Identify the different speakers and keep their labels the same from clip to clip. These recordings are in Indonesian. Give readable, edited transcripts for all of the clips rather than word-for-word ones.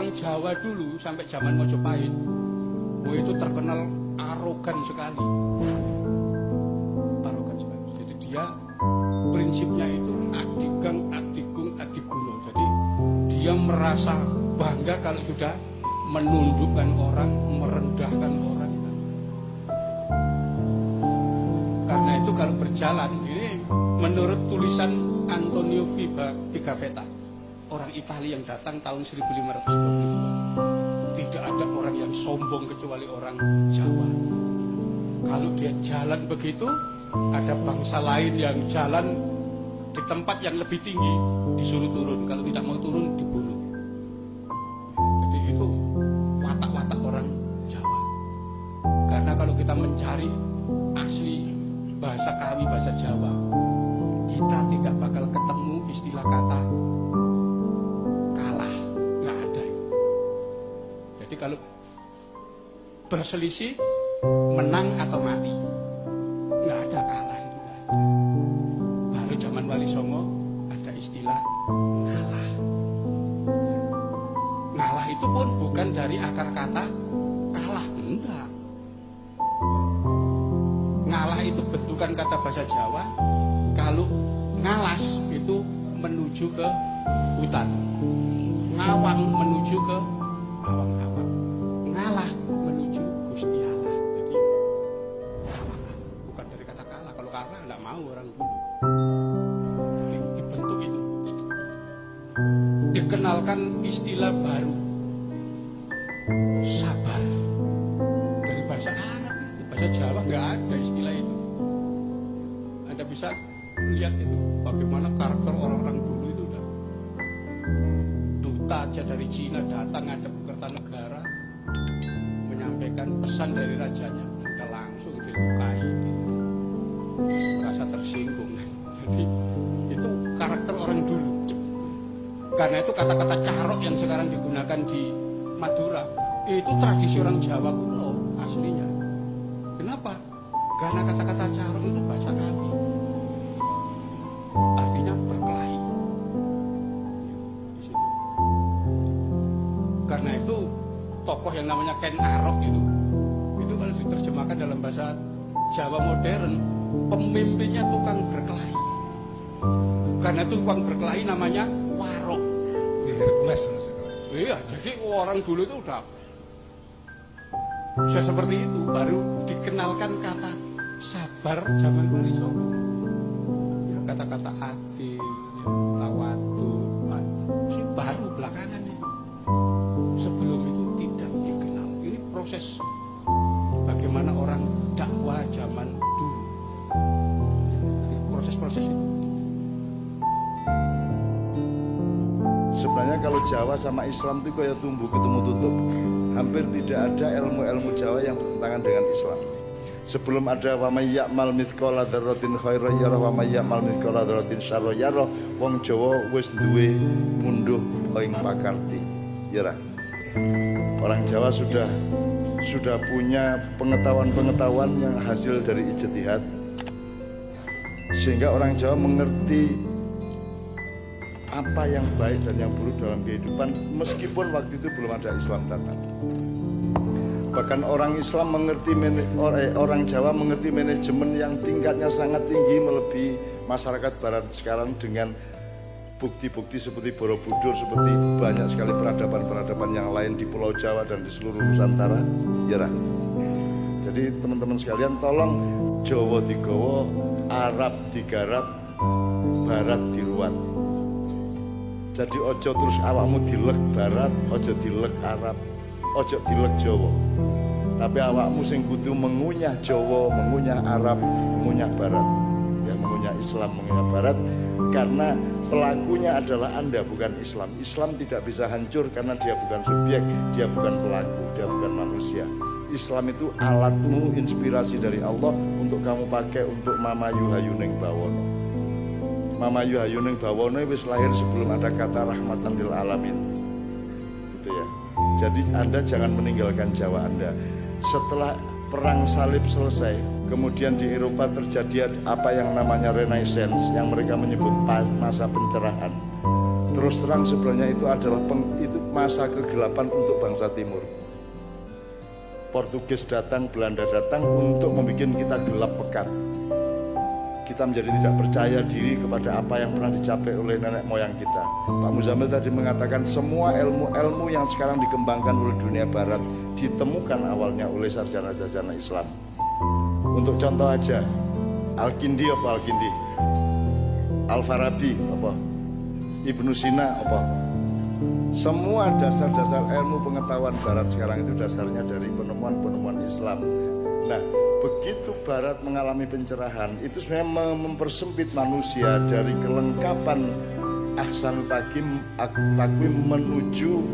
Speaker 1: orang Jawa dulu sampai zaman Mojopahit, itu terkenal arogan sekali. Arogan sekali. Jadi dia prinsipnya itu adigang, adigung, adiguno. Jadi dia merasa bangga kalau sudah menundukkan orang, merendahkan orang. Karena itu kalau berjalan, ini menurut tulisan Antonio Pigafetta, orang Italia yang datang tahun 1522, tidak ada orang yang sombong kecuali orang Jawa. Kalau dia jalan begitu, ada bangsa lain yang jalan di tempat yang lebih tinggi disuruh turun, kalau tidak mau turun dibunuh. Jadi itu watak-watak orang Jawa. Karena kalau kita mencari asli bahasa Kawi, bahasa Jawa, kita tidak bakal ketemu istilah kata kalah, nggak ada. Jadi kalau berselisih, menang atau mati, nggak ada kalah itu, nggak ada. Baru zaman Wali Songo ada istilah ngalah. Ngalah itu pun bukan dari akar kata kalah, enggak. Ngalah itu bentukan kata bahasa Jawa. Kalau ngalas itu menuju ke hutan, ngawang menuju ke awang-awang, ngalah menuju Gusti Allah. Jadi bukan dari kata kalah. Kalau kalah nggak mau orang dulu. Dibentuk itu. Dikenalkan istilah baru, sabar, dari bahasa Arab. Bahasa Jawa nggak ada istilah itu. Anda bisa lihat itu bagaimana karakter orang-orang dulu itu udah. Duta aja dari Cina datang ada Kertanegara menyampaikan pesan dari rajanya, udah langsung dilukai, merasa tersinggung. Jadi itu karakter orang dulu. Karena itu kata-kata carok yang sekarang digunakan di Madura itu tradisi orang Jawa kuno aslinya. Kenapa? Karena kata-kata carok itu bahasa kami, artinya berkelahi. Di situ. Karena itu tokoh yang namanya Ken Arok itu kalau diterjemahkan dalam bahasa Jawa modern, pemimpinnya tukang berkelahi. Karena itu tukang berkelahi namanya warok.
Speaker 2: Hercules.
Speaker 1: Iya, jadi orang dulu itu udah bisa seperti itu. Baru dikenalkan kata sabar zaman Wali Songo. Ya, kata-kata adil, ya, tawadu, itu baru belakangan ini. Sebelum itu tidak dikenal. Ini proses bagaimana orang dakwah zaman dulu. Jadi proses-proses itu.
Speaker 2: Sebenarnya kalau Jawa sama Islam itu kayak tumbuh ketemu tutup. Hampir tidak ada ilmu-ilmu Jawa yang bertentangan dengan Islam. Sebelum ada wa may ya'mal mithqala dzarratin khairan yarah wa may ya'mal mithqala dzarratin syarran yarah, wong Jawa wis duwe munduh ing pakarti. Ya. Orang Jawa sudah punya pengetahuan-pengetahuan yang hasil dari ijtihad. Sehingga orang Jawa mengerti apa yang baik dan yang buruk dalam kehidupan, meskipun waktu itu belum ada Islam datang. Bahkan orang Islam mengerti, orang Jawa mengerti manajemen yang tingkatnya sangat tinggi melebihi masyarakat Barat sekarang dengan bukti-bukti seperti Borobudur, seperti banyak sekali peradaban-peradaban yang lain di Pulau Jawa dan di seluruh Nusantara. Ya, jadi teman-teman sekalian, tolong Jawa digawa, Arab digarap, Barat diluat. Jadi ojo terus awakmu dilek Barat, ojo dilek Arab, ojo dilek Jawa. Tapi awakmu sing kudu mengunyah Jawa, mengunyah Arab, mengunyah Barat. Ya, mengunyah Islam, mengunyah Barat. Karena pelakunya adalah Anda, bukan Islam. Islam tidak bisa hancur karena dia bukan subjek, dia bukan pelaku, dia bukan manusia. Islam itu alatmu, inspirasi dari Allah untuk kamu pakai untuk Mama Yuhayuning Bawono. Mama Yuhayuning Bawono wis lahir sebelum ada kata rahmatan lil alamin. Gitu ya. Jadi Anda jangan meninggalkan Jawa Anda. Setelah perang salib selesai, kemudian di Eropa terjadi apa yang namanya Renaissance, yang mereka menyebut masa pencerahan. Terus terang sebenarnya itu adalah itu masa kegelapan untuk bangsa Timur. Portugis datang, Belanda datang untuk membuat kita gelap pekat. Kita menjadi tidak percaya diri kepada apa yang pernah dicapai oleh nenek moyang kita. Pak Muzamil tadi mengatakan semua ilmu-ilmu yang sekarang dikembangkan oleh dunia barat ditemukan awalnya oleh sarjana-sarjana Islam. Untuk contoh aja, Al-Kindi apa Al-Kindi? Al-Farabi apa? Ibnu Sina apa? Semua dasar-dasar ilmu pengetahuan barat sekarang itu dasarnya dari penemuan-penemuan Islam. Nah, begitu barat mengalami pencerahan, itu sebenarnya mempersempit manusia dari kelengkapan ahsanul takwim menuju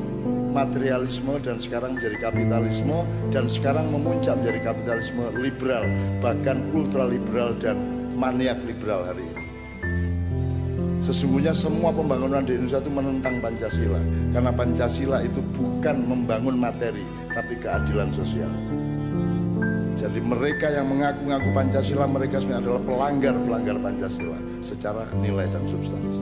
Speaker 2: materialisme dan sekarang menjadi kapitalisme dan sekarang memuncak menjadi kapitalisme liberal, bahkan ultraliberal dan maniak liberal hari ini. Sesungguhnya semua pembangunan di Indonesia itu menentang Pancasila, karena Pancasila itu bukan membangun materi tapi keadilan sosial. Jadi mereka yang mengaku-ngaku Pancasila, mereka sebenarnya adalah pelanggar Pancasila secara nilai dan substansi.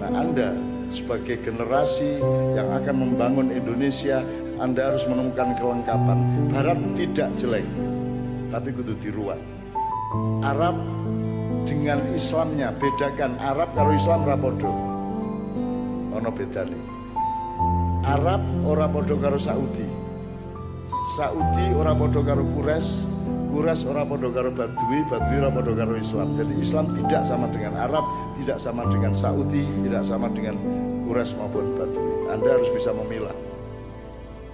Speaker 2: Nah, Anda sebagai generasi yang akan membangun Indonesia, Anda harus menemukan kelengkapan. Barat tidak jelek, tapi kudu diruat. Arab dengan Islamnya, bedakan Arab karo Islam ora padha. Ana bedane. Arab ora padha karo Saudi. Saudi ora padha karo Quraisy ora padha karo Badui ora padha karo Islam. Jadi Islam tidak sama dengan Arab, tidak sama dengan Saudi, tidak sama dengan Quraisy maupun Badui. Anda harus bisa memilah.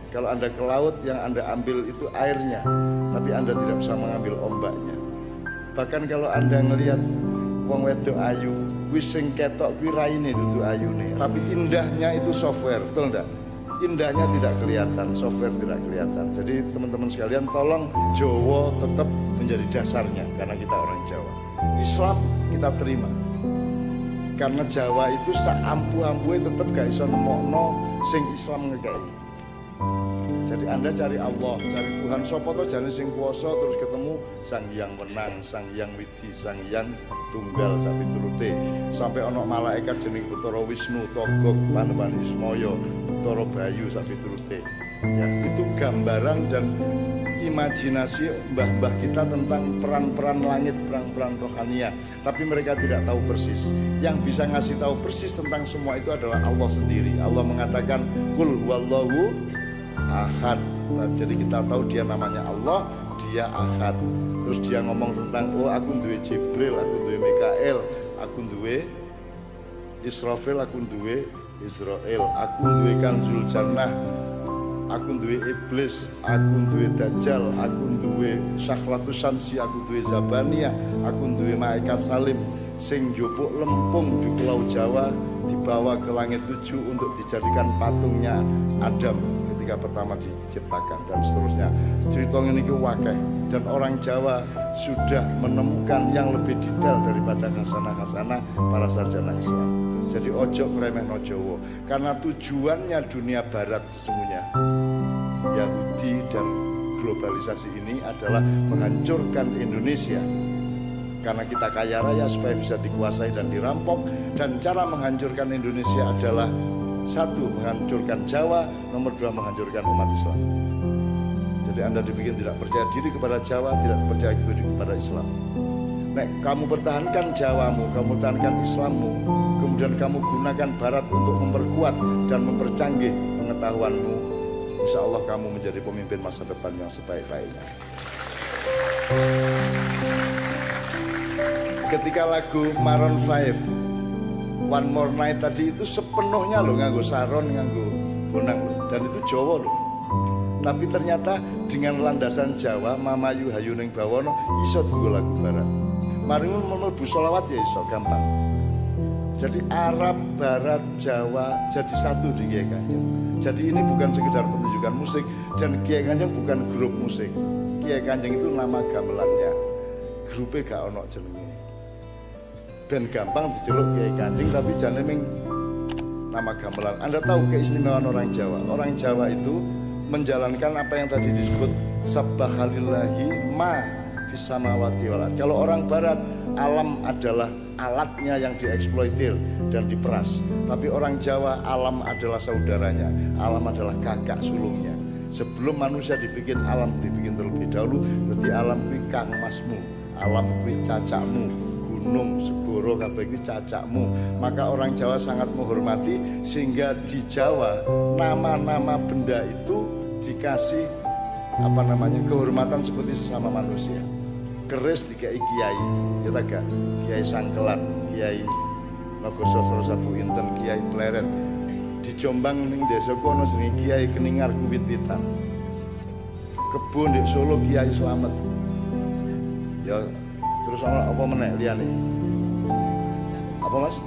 Speaker 2: Kalau Anda ke laut, yang Anda ambil itu airnya, tapi Anda tidak bisa mengambil ombaknya. Bahkan kalau Anda ngelihat wong wedok ayu, kuwi sing ketok kuwi raine dudu ayune, tapi indahnya itu software, betul enggak? Indahnya tidak kelihatan, software tidak kelihatan. Jadi teman-teman sekalian, tolong Jawa tetap menjadi dasarnya karena kita orang Jawa. Islam kita terima. Karena Jawa itu saampu-ampuhe tetap gak iso nemokno sing Islam ngekei. Jadi Anda cari Allah, cari Tuhan, sapa to jane sing kuwasa, terus ketemu Sang Hyang Wenang, Sang Hyang Widi, Sang Hyang Tunggal sak piturute. Sampai ana malaikat jeneng Bathara Wisnu, Togog, Panembahan Ismaya, Bathara Bayu sak piturute. Ya, itu gambaran dan imajinasi mbah-mbah kita tentang peran-peran langit, peran-peran rohania. Tapi mereka tidak tahu persis. Yang bisa ngasih tahu persis tentang semua itu adalah Allah sendiri. Allah mengatakan, Qul huwallahu ahad. Nah, jadi kita tahu dia namanya Allah, dia ahad. Terus dia ngomong tentang, oh aku duwe Jibril, aku duwe Mikael, aku duwe Israfil, aku duwe Israel, aku duwe Kanzul Jannah, aku duwe Iblis, aku duwe Dajjal, aku duwe Sakhlatus Syamsi, aku duwe Zabaniyah, aku duwe Malaikat Salim sing njupuk lempung di Pulau Jawa dibawa ke langit 7 untuk dijadikan patungnya Adam ketika pertama diciptakan, dan seterusnya. Cerita ini wakeh, dan orang Jawa sudah menemukan yang lebih detail daripada khasanah-khasanah para sarjana Islam. Jadi ojo ngremehno Jawa, karena tujuannya dunia barat sesungguhnya, Yahudi dan globalisasi ini adalah menghancurkan Indonesia. Karena kita kaya raya supaya bisa dikuasai dan dirampok, dan cara menghancurkan Indonesia adalah satu, menghancurkan Jawa, nomor dua, menghancurkan umat Islam. Jadi Anda dibikin tidak percaya diri kepada Jawa, tidak percaya diri kepada Islam. Nek kamu pertahankan Jawamu, kamu pertahankan Islammu, kemudian kamu gunakan Barat untuk memperkuat dan mempercanggih pengetahuanmu, insya Allah kamu menjadi pemimpin masa depan yang sebaik-baiknya. Ketika lagu Maroon 5 One More Night tadi itu sepenuhnya loh nganggo saron, nganggo bonang loh. Dan itu Jawa loh. Tapi ternyata dengan landasan Jawa, Mamayu Hayu Ning Bawono iso dienggo lagu Barat. Mari mlebu selawat ya iso gampang. Jadi Arab, Barat, Jawa jadi satu di Kiai Kanjeng. Jadi ini bukan sekedar pertunjukan musik, dan Kiai Kanjeng bukan grup musik. Kiai Kanjeng itu nama gamelannya. Grupnya gak ono jenenge. Ben gampang diceluk Kiai Kanjeng, tapi jane ming nama gamelan. Anda tahu keistimewaan orang Jawa. Orang Jawa itu menjalankan apa yang tadi disebut Sabbahalillahi ma fis samawati wal ardh. Kalau orang Barat alam adalah alatnya yang dieksploitir dan diperas. Tapi orang Jawa, alam adalah saudaranya, alam adalah kakak sulungnya. Sebelum manusia dibikin, alam dibikin terlebih dahulu. Berarti alam kuwi kangmasmu, alam kuwi cacakmu, gunung, segoro kabeh iki cacakmu. Maka orang Jawa sangat menghormati, sehingga di Jawa nama-nama benda itu dikasih kehormatan seperti sesama manusia. Keris dikai kiai, ya tak gak? Kiai Sangkelat, Kiai Nogososro Sabu Inten, Kiai Pleret. Di Jombang ning desa ku ana jenenge Kiai Keningar Kuwit-witan. Kebon di Solo Kiai Slamet. Ya terus ana apa meneh liyane? Apa Mas?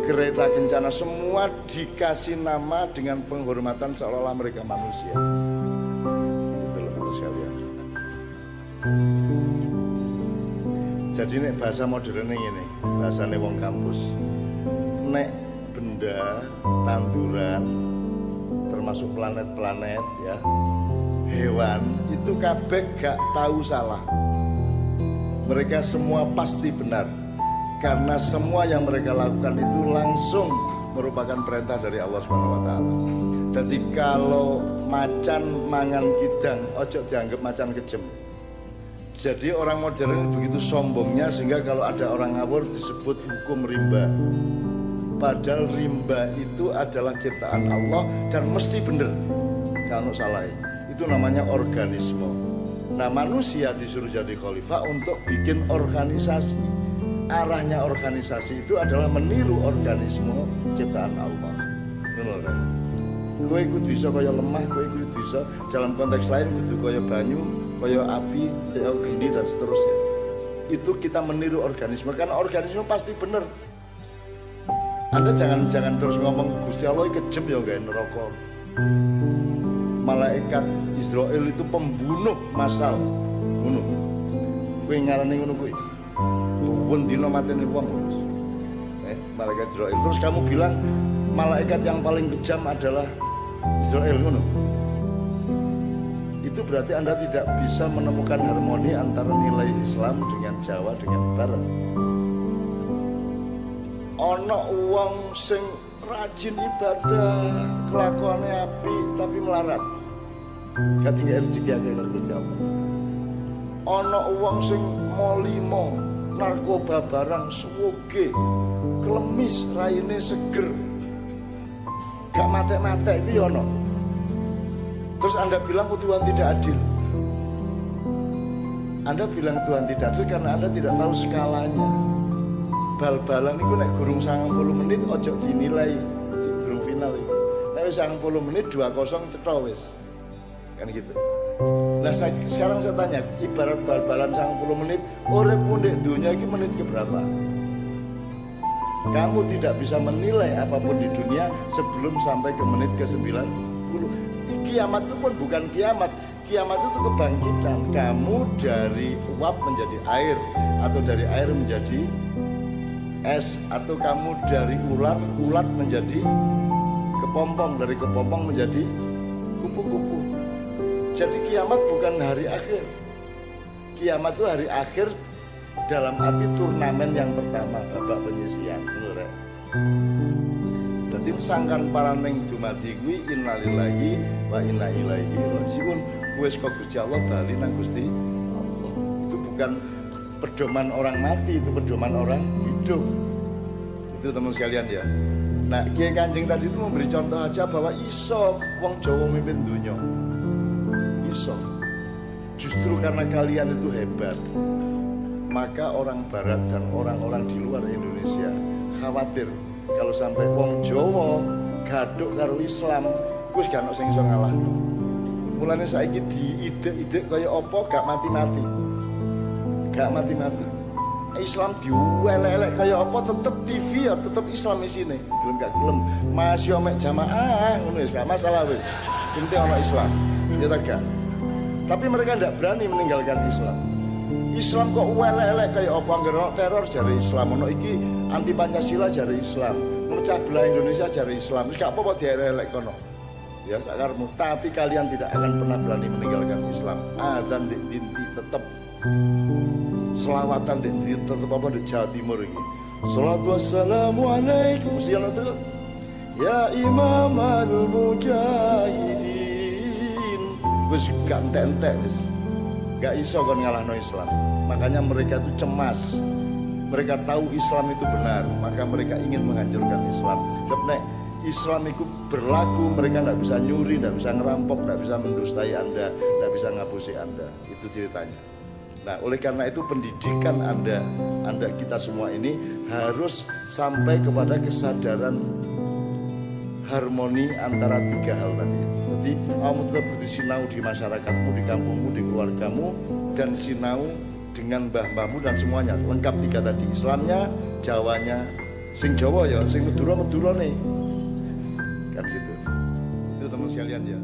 Speaker 2: Kereta Kencana, semua dikasih nama dengan penghormatan seolah-olah mereka manusia. Itu loh teman sekalian. Jadi nek bahasa modern ini, bahasane wong kampus. Nek benda, tanduran, termasuk planet-planet ya, hewan itu kabeh gak tahu salah. Mereka semua pasti benar. Karena semua yang mereka lakukan itu langsung merupakan perintah dari Allah Subhanahu wa taala. Jadi kalau macan mangan kidang, ojo dianggap macan kejem. Jadi orang modern ini begitu sombongnya sehingga kalau ada orang ngawur disebut hukum rimba. Padahal rimba itu adalah ciptaan Allah dan mesti benar. Kalau salah itu namanya organisme. Nah, manusia disuruh jadi khalifah untuk bikin organisasi. Arahnya organisasi itu adalah meniru organisme ciptaan Allah. Ngono kan? Kowe kudu bisa kaya lemah, kowe kudu bisa dalam konteks lain kudu kaya banyu, kaya api, kaya geni dan seterusnya. Itu kita meniru organisme karena organisme pasti benar. Anda jangan terus ngomong Gusti Allah kejem ya gawe neraka. Malaikat Israel itu pembunuh massal. Ngono. Kowe ngarani ngono kuwi. Pun dino mateni wong. Malaikat Israel. Terus kamu bilang malaikat yang paling kejam adalah Israel ngono. Itu berarti Anda tidak bisa menemukan harmoni antara nilai Islam dengan Jawa dengan Barat. Ono wong sing rajin ibadah, kelakuannya apik tapi melarat. Gak tinggal rezeki akeh karo Gusti Allah. Ono wong sing molimo, narkoba barang suwoge, klemis, raine seger, gak mate-mate iki ono. Terus Anda bilang Tuhan tidak adil. Anda bilang Tuhan tidak adil karena Anda tidak tahu skalanya. Bal-balan itu nek gurung 90 menit ojo dinilai durung final itu. Nek wis 90 menit 2-0 cetha wis. Kan gitu. Nah sekarang saya tanya, ibarat bal-balan 90 menit, uripmu ndek dunia iki menit ke berapa? Kamu tidak bisa menilai apapun di dunia sebelum sampai ke menit ke 90. Kiamat itu pun bukan kiamat. Kiamat itu kebangkitan. Kamu dari uap menjadi air, atau dari air menjadi es, atau kamu dari ulat menjadi kepompong, dari kepompong menjadi kupu-kupu. Jadi kiamat bukan hari akhir. Kiamat itu hari akhir dalam arti turnamen yang pertama, babak penyisian. Jadi sangkan paraning dumadi kuwi innalillahi wa inna ilaihi rajiun. Kuwi saka Gusti Allah bali nang Gusti Allah. Itu bukan pedoman orang mati, itu pedoman orang hidup. Itu teman sekalian ya. Nah, Kiai Kanjeng tadi itu memberi contoh aja bahwa iso wong Jawa mimpin dunya. Iso. Justru karena kalian itu hebat, maka orang Barat dan orang-orang di luar Indonesia khawatir kalau sampai wong Jawa gaduk karo Islam, wis gak ono sing iso ngalahno. Mulane saiki diide-ide kaya apa gak mati-mati. Gak mati-mati. Islam diuelek-elek kaya apa tetep TV ya tetep Islam isine. Gelem gak gelem, masih mek jamaah ngono wis gak masalah wis. Sing penting ono Islam. Ya ta gak? Tapi mereka tidak berani meninggalkan Islam. Islam kok uelek-elek kaya apa ngero teror jare Islam, ono iki anti Pancasila jare Islam, memecah belah Indonesia jare Islam. Wis gak apa-apa dielek-elek kono. ya sakarmu, tapi kalian tidak akan pernah berani meninggalkan Islam. Dan di dinti tetap selawatan di dinti tetap apa di Jawa Timur ini. Salatu wassalamu alaikum ya Imam al-Mujahidin. Wis gak entek wis. Gak iso kon ngalahno Islam. Makanya mereka itu cemas. Mereka tahu Islam itu benar, maka mereka ingin menghancurkan Islam. Sebab nek Islam itu berlaku, mereka tidak bisa nyuri, tidak bisa ngerampok, tidak bisa mendustai Anda, tidak bisa ngapusi Anda. Itu ceritanya. Nah, oleh karena itu pendidikan Anda kita semua ini harus sampai kepada kesadaran harmoni antara tiga hal tadi itu. Jadi kamu tetap butuh sinau di masyarakatmu, di kampungmu, di keluargamu, dan sinau dengan mbah-mbahmu dan semuanya. Lengkap tiga tadi, Islamnya, Jawanya, sing Jawa ya, sing Madura nih. Kan gitu. Itu teman sekalian ya.